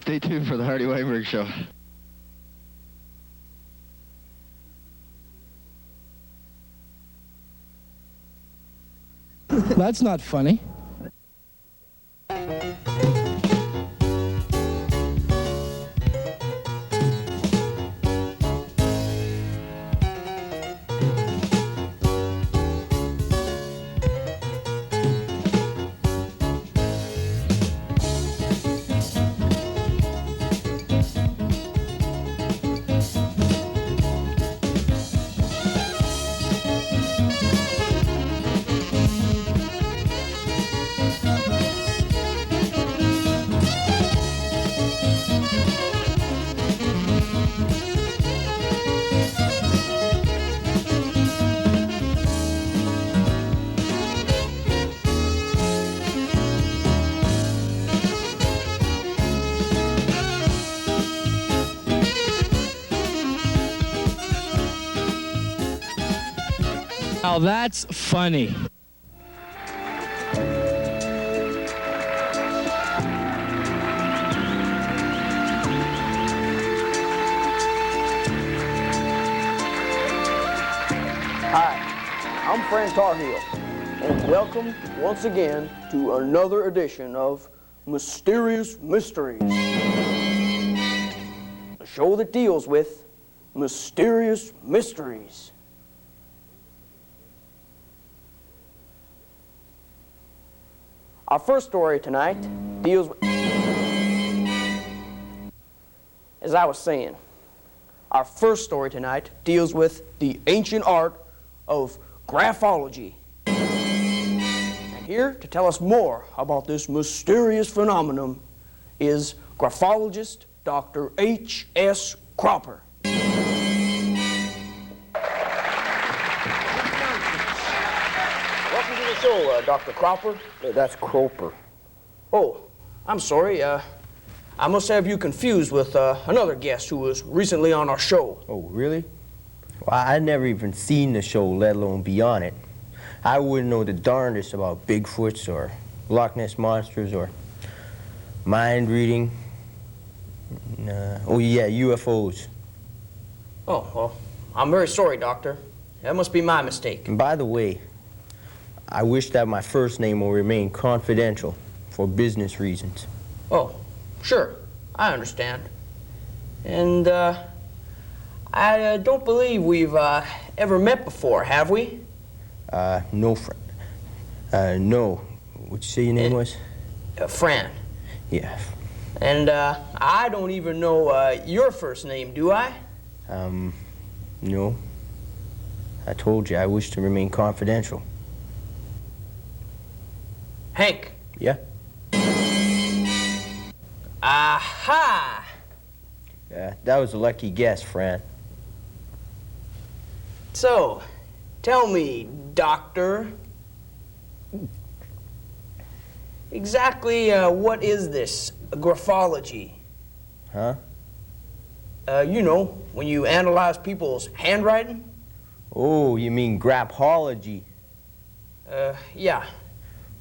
Stay tuned for the Hardy-Weinberg Show. That's not funny. Now that's funny. Hi, I'm Frank Tarhill, and welcome once again to another edition of Mysterious Mysteries, a show that deals with mysterious mysteries. Our first story tonight deals with, as I was saying, our first story tonight deals with the ancient art of graphology. And here to tell us more about this mysterious phenomenon is graphologist Dr. H.S. Cropper. Welcome to the show, Dr. Cropper. That's Croper. Oh, I'm sorry. I must have you confused with another guest who was recently on our show. Oh, really? Well, I never even seen the show, let alone be on it. I wouldn't know the darndest about Bigfoots or Loch Ness monsters or mind reading. Oh, yeah, UFOs. Oh, well, I'm very sorry, Doctor. That must be my mistake. And by the way, I wish that my first name will remain confidential for business reasons. Oh, sure. I understand. And, I don't believe we've ever met before, have we? No, Fran. No. What'd you say your name was? Fran. Yeah. And, I don't even know your first name, do I? No. I told you I wish to remain confidential. Hank. Yeah? Aha! Yeah, that was a lucky guess, Fran. So, tell me, Doctor, exactly what is this graphology? Huh? You know, when you analyze people's handwriting? Oh, you mean graphology? Yeah.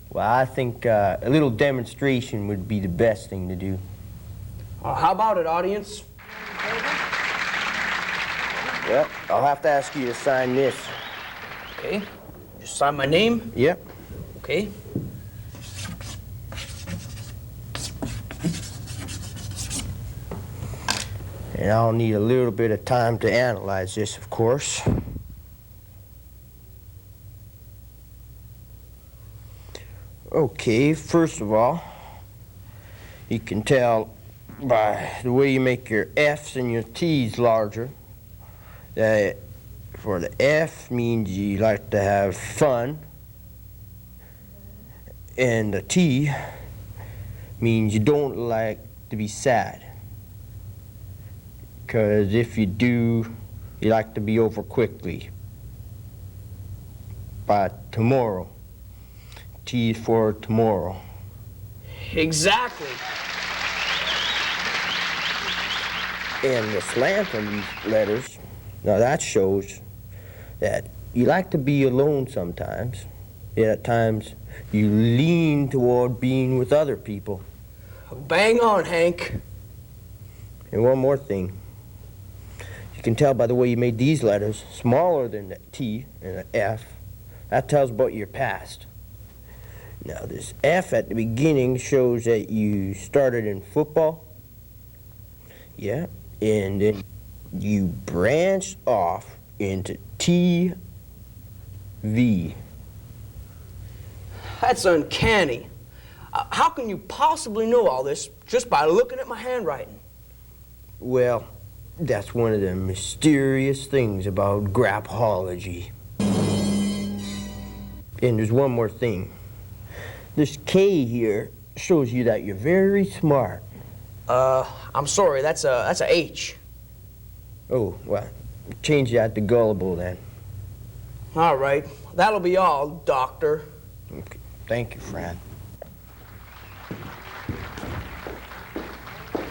Well, I think a little demonstration would be the best thing to do. How about it, audience? Yep, I'll have to ask you to sign this. Okay. Just sign my name? Yep. Okay. And I'll need a little bit of time to analyze this, of course. Okay, first of all, you can tell by the way you make your F's and your T's larger that for the F means you like to have fun, and the T means you don't like to be sad. Because if you do, you like to be over quickly. By tomorrow. T for tomorrow. Exactly. And the slant on these letters, now that shows that you like to be alone sometimes, yet at times you lean toward being with other people. Bang on, Hank. And one more thing. You can tell by the way you made these letters, smaller than the T and the F. That tells about your past. Now, this F at the beginning shows that you started in football. Yeah, and then you branched off into TV. That's uncanny. How can you possibly know all this just by looking at my handwriting? Well, that's one of the mysterious things about graphology. And there's one more thing. This K here shows you that you're very smart. I'm sorry, that's a H. Oh, well, change that to gullible then. All right, that'll be all, Doctor. Okay. Thank you, Fran.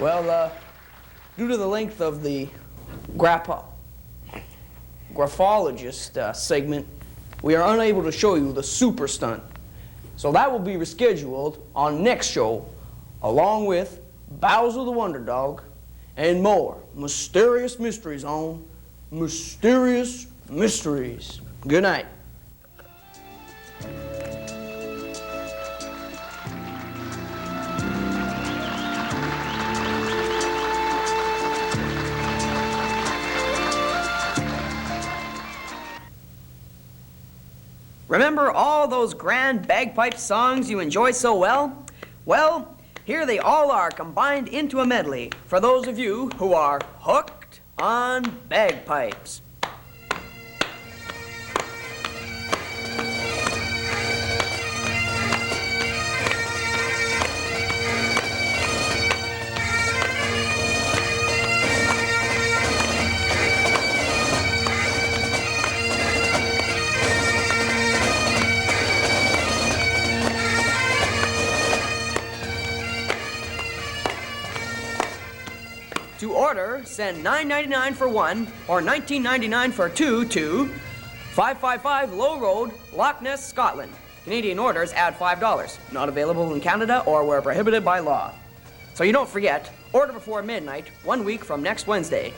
Well, due to the length of the graphologist segment, we are unable to show you the super stunt. So that will be rescheduled on next show, along with Bowser the Wonder Dog and more mysterious mysteries on Mysterious Mysteries. Good night. Remember all those grand bagpipe songs you enjoy so well? Well, here they all are combined into a medley for those of you who are hooked on bagpipes. To order, send $9.99 for one or $19.99 for two to 555 Low Road, Loch Ness, Scotland. Canadian orders add $5. Not available in Canada or where prohibited by law. So you don't forget, order before midnight, 1 week from next Wednesday.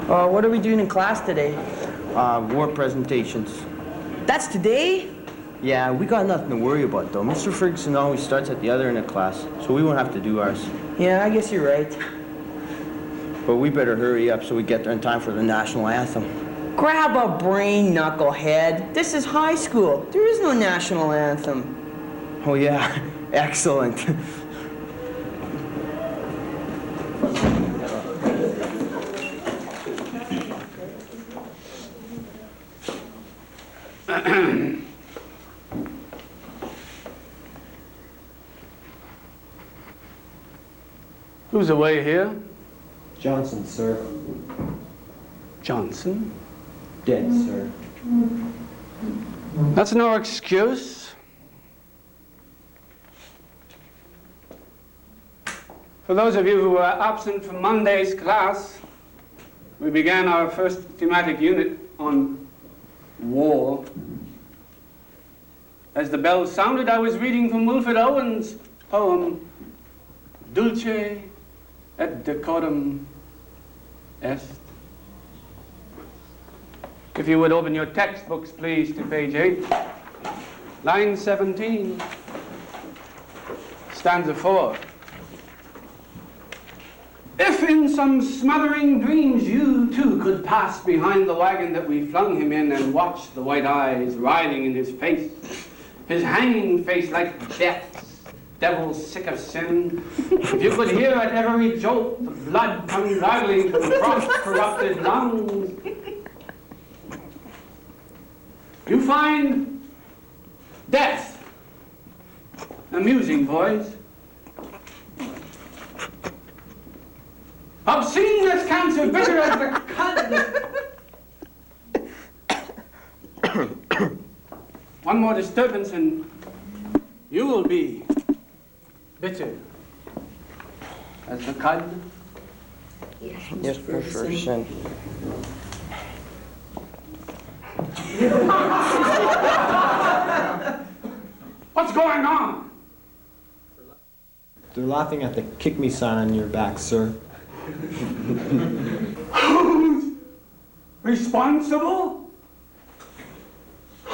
What are we doing in class today? War presentations. That's today? Yeah, we got nothing to worry about, though. Mr. Ferguson always starts at the other end of class, so we won't have to do ours. Yeah, I guess you're right. But we better hurry up so we get there in time for the national anthem. Grab a brain, knucklehead. This is high school. There is no national anthem. Oh, yeah. Excellent. Who's away here? Johnson, sir. Johnson? Dead, sir. That's no excuse. For those of you who were absent from Monday's class, we began our first thematic unit on war. As the bell sounded, I was reading from Wilfred Owen's poem, Dulce et decorum est. If you would open your textbooks, please, to page 8, line 17, stanza 4. If in some smothering dreams you too could pass behind the wagon that we flung him in and watch the white eyes writhing in his face, his hanging face like death's devil sick of sin, if you could hear at every jolt the blood come gurgling from frost-corrupted lungs, you find death amusing, boys. Obscene as cancer, bitter as the cud. One more disturbance and you will be bitter. As the cud. Yes, Ferguson. What's going on? They're laughing at the kick me sign on your back, sir. Who's responsible?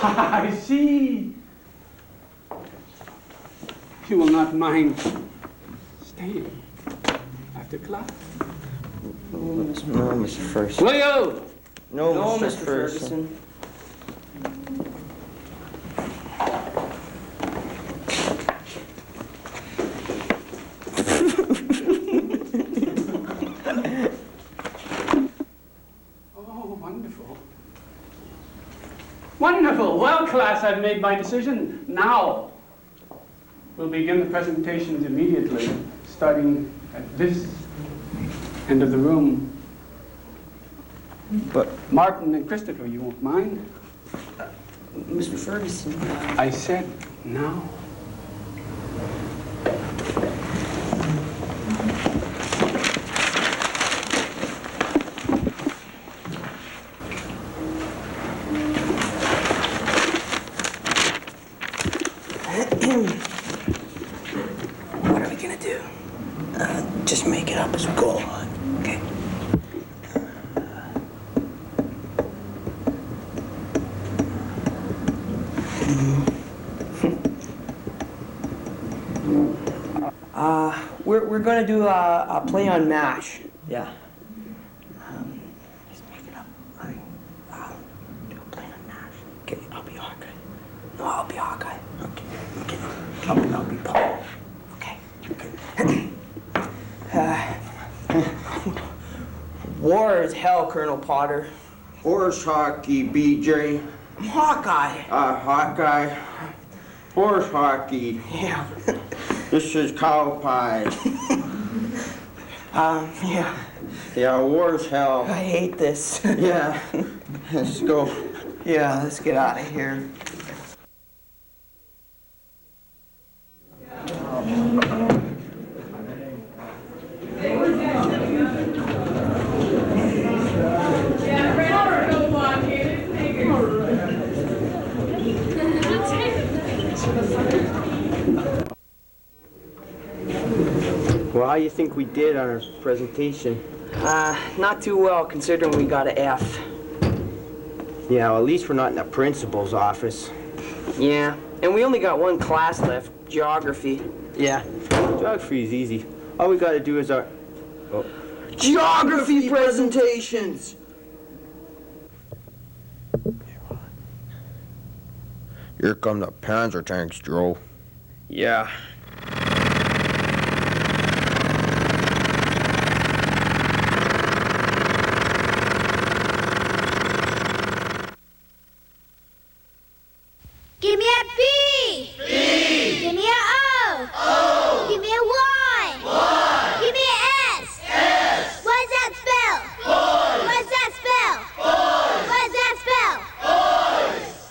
I see. You will not mind staying after class? No, Mr. Ferguson. Will you? No, No, Mr. Mr. Ferguson. Oh, wonderful. Wonderful. Well, class, I've made my decision. Now, we'll begin the presentations immediately, starting at this end of the room. But Martin and Christopher, you won't mind? Mr. Ferguson. I said now. What are we gonna do? Just make it up as we go along. Okay. We're gonna do a play on MASH. Yeah. Just make it up. Do a play on MASH. Okay, I'll be Hawkeye. No, I'll be Hawkeye. Okay. I'll be Paul. Okay. War is hell, Colonel Potter. horse hockey, BJ. I'm Hawkeye. Hawkeye. Horse hockey. Yeah. This is cow pie. Yeah. Yeah, war's hell. I hate this. Yeah. Let's go. Yeah, let's get out of here. Well, how do you think we did on our presentation? Not too well, considering we got an F. Yeah, well, at least we're not in the principal's office. Yeah, and we only got one class left, geography. Yeah, geography is easy. All we gotta do is our... Oh. Geography presentations! Here come the Panzer tanks, Joe. Yeah. Give me a B. B. Give me a O. O. Give me a Y. Y. Give me a S. S. What does that spell? Boys. What does that spell? Boys. What does that spell? Boys.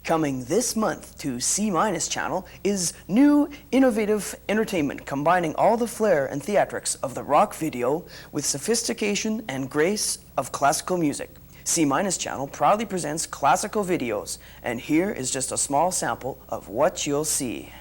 Coming this month to C- channel is new, innovative entertainment combining all the flair and theatrics of the rock video with sophistication and grace of classical music. C- channel proudly presents classical videos, and here is just a small sample of what you'll see.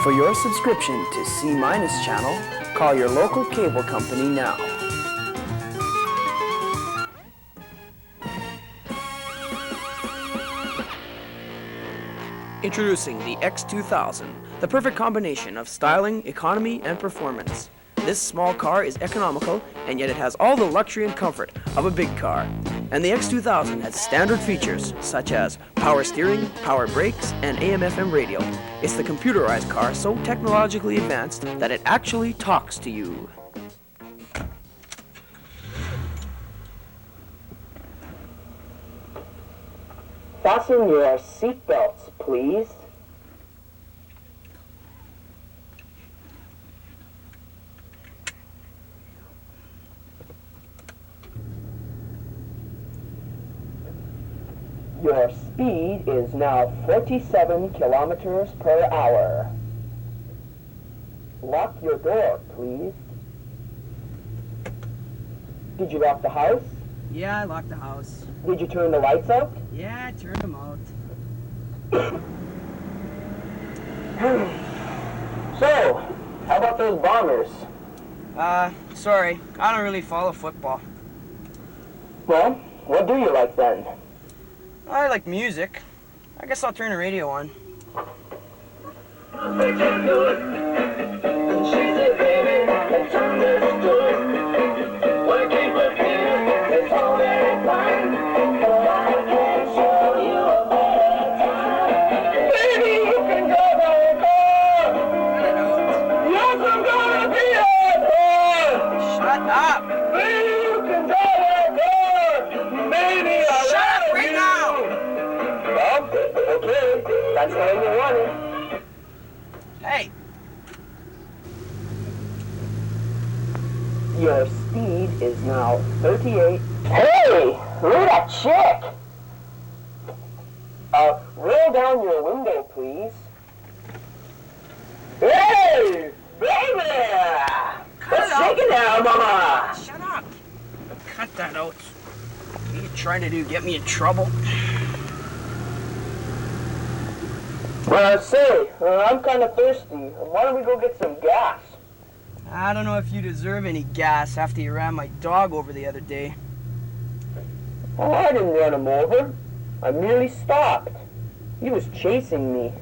For your subscription to C- channel, call your local cable company now. Introducing the X2000, the perfect combination of styling, economy, and performance. This small car is economical, and yet it has all the luxury and comfort of a big car. And the X2000 has standard features such as power steering, power brakes, and AM/FM radio. It's the computerized car so technologically advanced that it actually talks to you. Fasten your seatbelts, please. Your speed is now 47 kilometers per hour. Lock your door, please. Did you lock the house? Yeah, I locked the house. Did you turn the lights out? Yeah, I turned them out. So, how about those bombers? Sorry, I don't really follow football. Well, what do you like then? I like music. I guess I'll turn the radio on. Shut up! That's how you want it. Hey! Your speed is now 38. Hey! Look at that chick! Roll down your window, please. Hey! Baby! Let's shake it now, mama! Shut up! Cut that out. What are you trying to do? Get me in trouble? Say, I'm kind of thirsty. Why don't we go get some gas? I don't know if you deserve any gas after you ran my dog over the other day. Oh, I didn't run him over. I merely stopped. He was chasing me.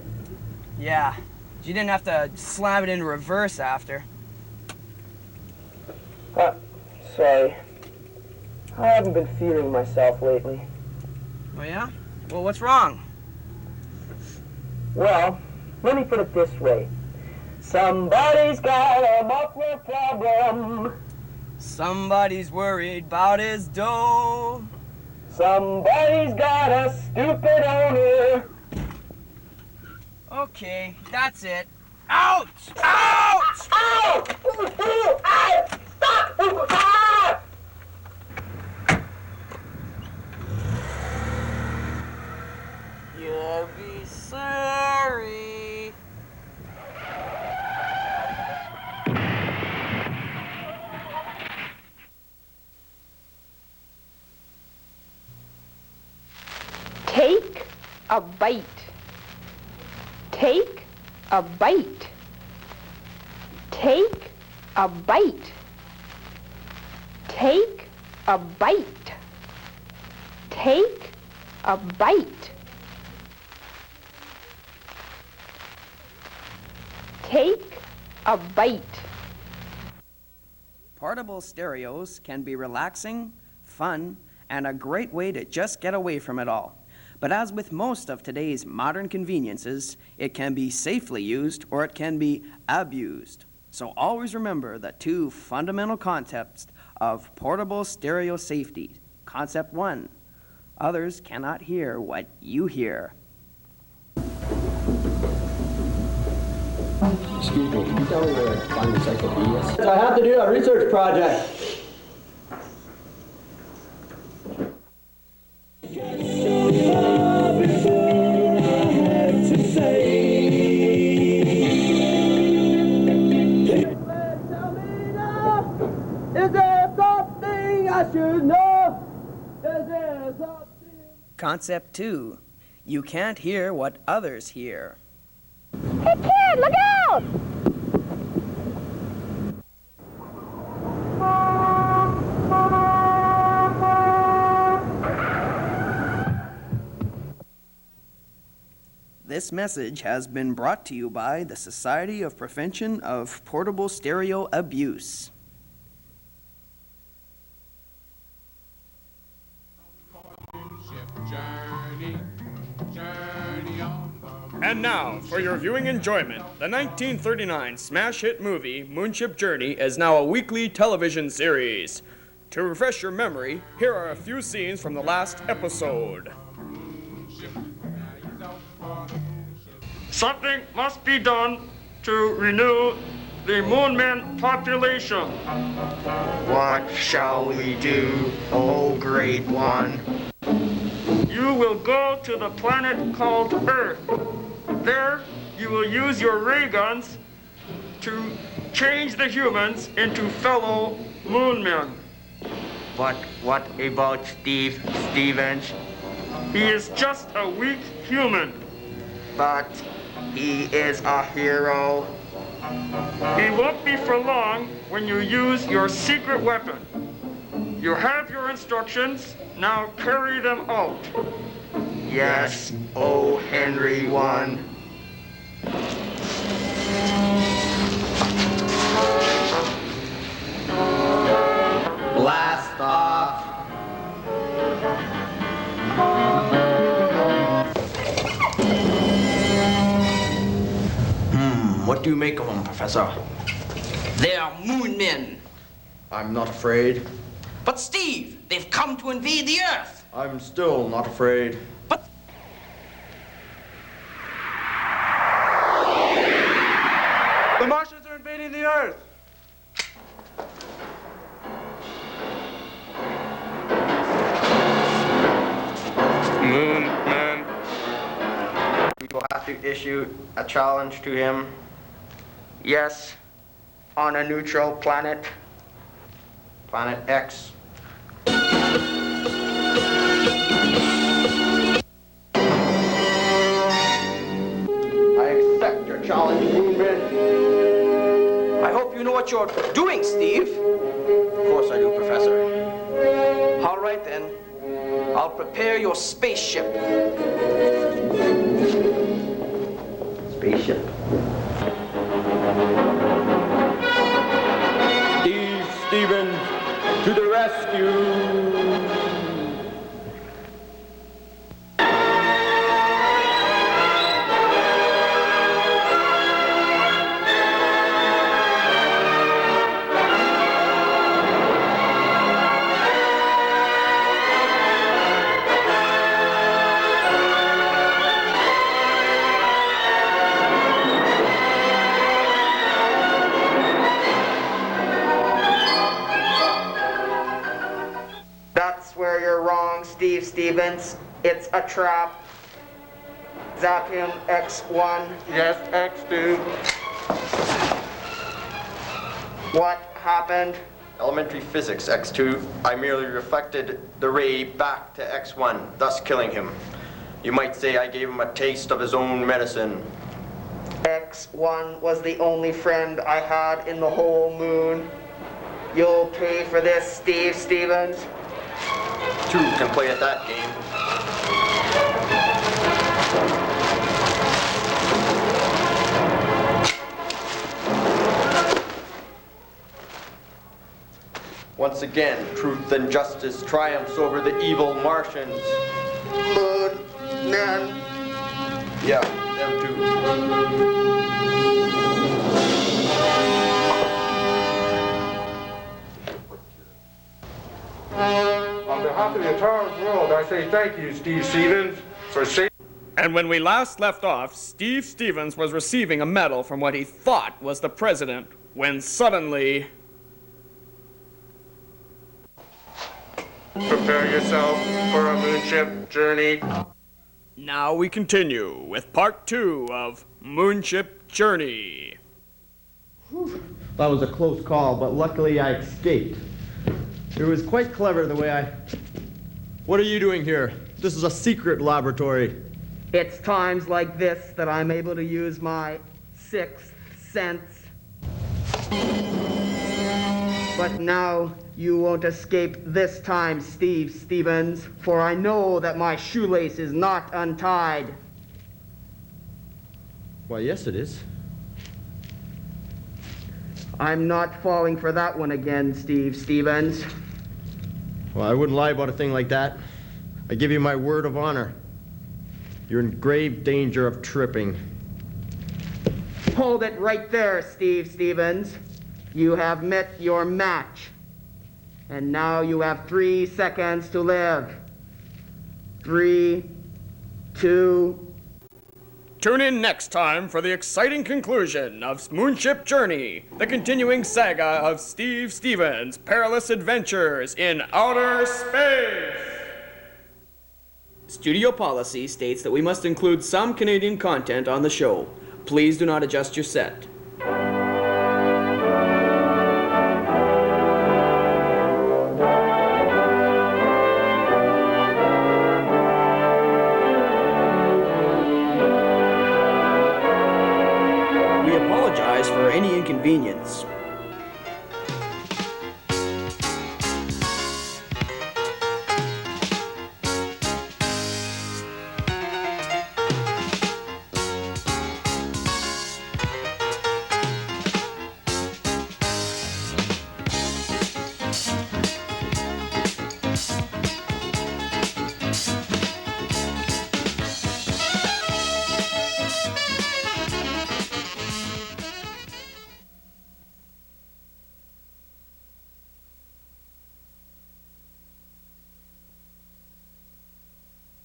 Yeah, you didn't have to slam it in reverse after. Sorry. I haven't been feeling myself lately. Oh, yeah? Well, what's wrong? Well, let me put it this way. Somebody's got a muffler problem. Somebody's worried about his dough. Somebody's got a stupid owner. Okay, that's it. Ouch! Ouch! Ow! Ow! Stop! Ah! You'll be sorry. Take a bite. Take a bite. Take a bite. Take a bite. Take a bite. Take a bite. Portable stereos can be relaxing, fun, and a great way to just get away from it all. But as with most of today's modern conveniences, it can be safely used or it can be abused. So always remember the two fundamental concepts of portable stereo safety. Concept 1, others cannot hear what you hear. Excuse me, can you tell me where to find encyclopedias? I have to do a research project. Concept 2, you can't hear what others hear. Hey, kid, look out! This message has been brought to you by the Society of Prevention of Portable Stereo Abuse. And now, for your viewing enjoyment, the 1939 smash hit movie Moonship Journey is now a weekly television series. To refresh your memory, here are a few scenes from the last episode. Something must be done to renew the Moonmen population. What shall we do, O Great One? You will go to the planet called Earth. There, you will use your ray guns to change the humans into fellow Moonmen. But what about Steve Stevens? He is just a weak human. But he is a hero. He won't be for long when you use your secret weapon. You have your instructions, now carry them out. Yes, O Henry I. Blast off. What do you make of them, Professor? They are Moonmen. I'm not afraid. But Steve, they've come to invade the Earth. I'm still not afraid. But the Martians are invading the Earth. Moonman. We will have to issue a challenge to him. Yes, on a neutral planet. Planet X. I accept your challenge, Moonman. I hope you know what you're doing, Steve. Of course I do, Professor. All right, then. I'll prepare your spaceship. Spaceship. Stevens, to the rescue! That's where you're wrong, Steve Stevens. It's a trap. Zap him, X1. Yes, X2. What happened? Elementary physics, X2. I merely reflected the ray back to X1, thus killing him. You might say I gave him a taste of his own medicine. X1 was the only friend I had in the whole moon. You'll pay for this, Steve Stevens. Two can play at that game. Once again, truth and justice triumphs over the evil Martians. Moon, men. Yeah, them too. On behalf of the entire world, I say thank you, Steve Stevens, for saving. And when we last left off, Steve Stevens was receiving a medal from what he thought was the president, when suddenly... Prepare yourself for a moonship journey. Now we continue with part 2 of Moonship Journey. That was a close call, but luckily I escaped. It was quite clever the way I... What are you doing here? This is a secret laboratory. It's times like this that I'm able to use my sixth sense. But now you won't escape this time, Steve Stevens, for I know that my shoelace is not untied. Why, yes it is. I'm not falling for that one again, Steve Stevens. Well, I wouldn't lie about a thing like that. I give you my word of honor. You're in grave danger of tripping. Hold it right there, Steve Stevens. You have met your match. And now you have 3 seconds to live. 3, 2... Tune in next time for the exciting conclusion of Moonship Journey, the continuing saga of Steve Stevens' perilous adventures in outer space. Studio policy states that we must include some Canadian content on the show. Please do not adjust your set. We apologize for any inconvenience.